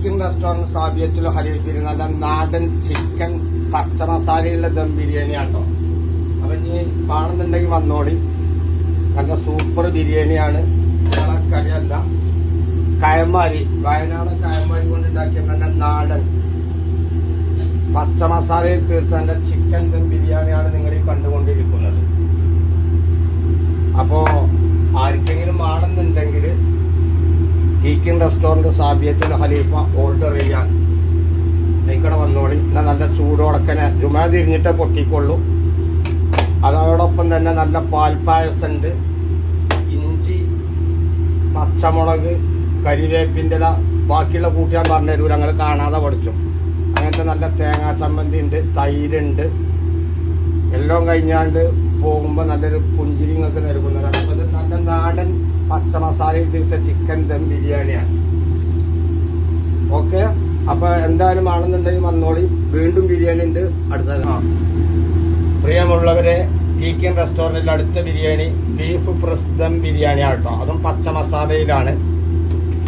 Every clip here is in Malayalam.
ചിക്കൻ റെസ്റ്റോറന്റ് സാബിയത്തുൽ ഹരീഫിൽ നല്ല നാടൻ ചിക്കൻ പച്ച മസാലയുള്ള ദം ബിരിയാണി ആട്ടോ. അപ്പൊ ഇനി കാണുന്നുണ്ടെങ്കിൽ വന്നോളി. നല്ല സൂപ്പർ ബിരിയാണിയാണ്. കളിയല്ല, കയമാരി, വയനാട് കയമാരി കൊണ്ടുണ്ടാക്കിയ നല്ല നാടൻ പച്ച മസാലയിൽ തീർത്ത നല്ല ചിക്കൻ ദം ബിരിയാണിയാണ് നിങ്ങൾ ഈ കണ്ടുകൊണ്ടിരിക്കുന്നത്. അപ്പോ ആർക്കെങ്കിലും ആണെന്നുണ്ടെങ്കിൽ ചിക്കൻ റെസ്റ്റോറന്റ് സാബിയത്തുൽ ഹലീഫ ഓർഡർ ചെയ്യാൻ ഇവിടെ വന്നോളി. നല്ല ചൂടോടക്കനെ ജുമാ തിരിഞ്ഞിട്ടേ പൊട്ടിക്കൊള്ളൂ. അതോടൊപ്പം തന്നെ നല്ല പാൽപ്പായസം ഉണ്ട്. ഇഞ്ചി, പച്ചമുളക്, കരിവേപ്പിൻ്റെ ഇല, ബാക്കിയുള്ള കൂട്ടിയാൻ പറഞ്ഞുതരൂ, ഞങ്ങൾ കാണാതെ പഠിച്ചു. അങ്ങനത്തെ നല്ല തേങ്ങാ ചമ്മന്തി ഉണ്ട്, തൈരുണ്ട്. എല്ലാം കഴിഞ്ഞാണ്ട് പോകുമ്പോൾ നല്ലൊരു പുഞ്ചിരി നിങ്ങൾക്ക് നൽകുന്നതാണ്. അപ്പോൾ ഇത് നല്ല നാടൻ പച്ച മസാലയിൽ തീർത്ത ചിക്കൻ ദം ബിരിയാണിയാണ്. ഓക്കെ, അപ്പോൾ എന്തായാലും ആണെന്നുണ്ടെങ്കിൽ വന്നോളി. വീണ്ടും ബിരിയാണി ഉണ്ട് അടുത്ത. പ്രിയമുള്ളവരെ, ചിക്കൻ റെസ്റ്റോറൻറ്റിൽ അടുത്ത ബിരിയാണി ബീഫ് ഫ്രഷ് ദം ബിരിയാണി ആട്ടോ. അതും പച്ച മസാലയിലാണ്.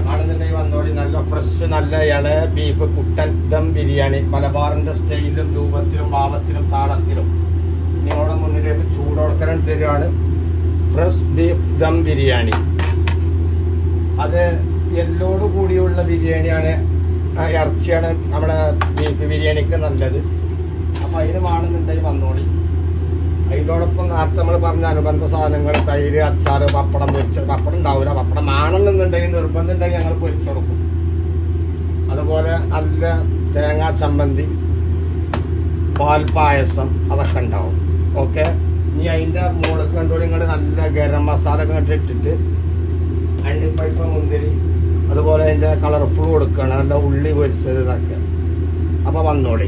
ആണെന്നുണ്ടെങ്കിൽ വന്നോളി. നല്ല ഫ്രഷ് നല്ല ഇള ബീഫ് കുട്ടൻ ദം ബിരിയാണി, മലബാറിന്റെ സ്റ്റൈലിലും രൂപത്തിലും ഭാവത്തിലും താളത്തിലും നിങ്ങളുടെ മുന്നിലേക്ക് ചൂടോടക്കരം തരികയാണ്. Fresh beef dum biryani. അത് എല്ലോട് കൂടിയുള്ള ബിരിയാണിയാണ്, ഇറച്ചിയാണ് നമ്മുടെ ബീഫ് ബിരിയാണിക്ക് നല്ലത്. അപ്പം അതിന് വേണമെന്നുണ്ടെങ്കിൽ വന്നോളി. അതിനോടൊപ്പം നേരത്തെ നമ്മൾ പറഞ്ഞ അനുബന്ധ സാധനങ്ങൾ തൈര്, അച്ചാറ്, പപ്പടം പൊരിച്ചത്. പപ്പടം ഉണ്ടാവില്ല, പപ്പടം ആണെന്നുണ്ടെങ്കിൽ നിർബന്ധം ഉണ്ടെങ്കിൽ ഞങ്ങൾ പൊരിച്ചു കൊടുക്കും. അതുപോലെ നല്ല തേങ്ങാ ചമ്മന്തി, പാൽപ്പായസം അതൊക്കെ ഉണ്ടാവും. ഓക്കെ, ഇനി അതിൻ്റെ മുകളിൽ കണ്ടോളി നിങ്ങൾ നല്ല ഗരം മസാല ഒക്കെ ഇട്ടിട്ട് അണ്ടിപ്പരിപ്പ്, മുന്തിരി, അതുപോലെ അതിൻ്റെ കളർഫുൾ കൊടുക്കുകയാണ്. നല്ല ഉള്ളി പൊരിച്ചത് ഇതൊക്കെ. അപ്പോൾ വന്നോളി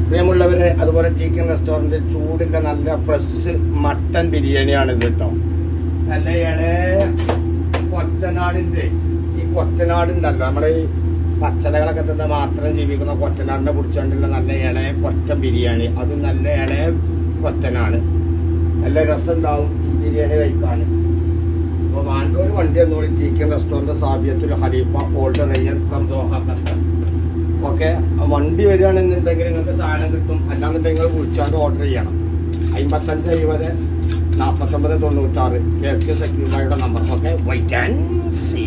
പ്രിയമുള്ളവരെ. അതുപോലെ ചിക്കൻ റെസ്റ്റോറൻറ്റിൽ ചൂടിൻ്റെ നല്ല ഫ്രഷ് മട്ടൻ ബിരിയാണിയാണ് ഇത് കേട്ടോ. നല്ല ഇളയ കൊറ്റനാടിൻ്റെ, ഈ കൊറ്റനാടുണ്ടല്ലോ നമ്മുടെ ഈ പച്ചലകളൊക്കെ തന്നെ മാത്രം ജീവിക്കുന്ന കൊറ്റനാടിനെ പിടിച്ചുകൊണ്ടുള്ള നല്ല ഇളയ കൊറ്റൻ ബിരിയാണി. അതും നല്ല ഇളയ കൊറ്റനാണ്. നല്ല രസമുണ്ടാവും ഈ ബിരിയാണി കഴിക്കാൻ. അപ്പോൾ വാണ്ടൂർ വണ്ടി എന്നോട് ചിക്കൻ റെസ്റ്റോറൻറ്റ് സാബിയത്തുൽ ഹലീഫ Old Rayyan from Doha Qatar. Okay, വണ്ടി വരികയാണെന്നുണ്ടെങ്കിൽ നിങ്ങൾക്ക് സാധനം കിട്ടും. അല്ലാന്നുണ്ടെങ്കിൽ വിളിച്ചാണ്ട് ഓർഡർ ചെയ്യണം. 55 20 49 96 KSK സെക്യൂരിറ്റിയുടെ നമ്പർ. Okay, wait and see.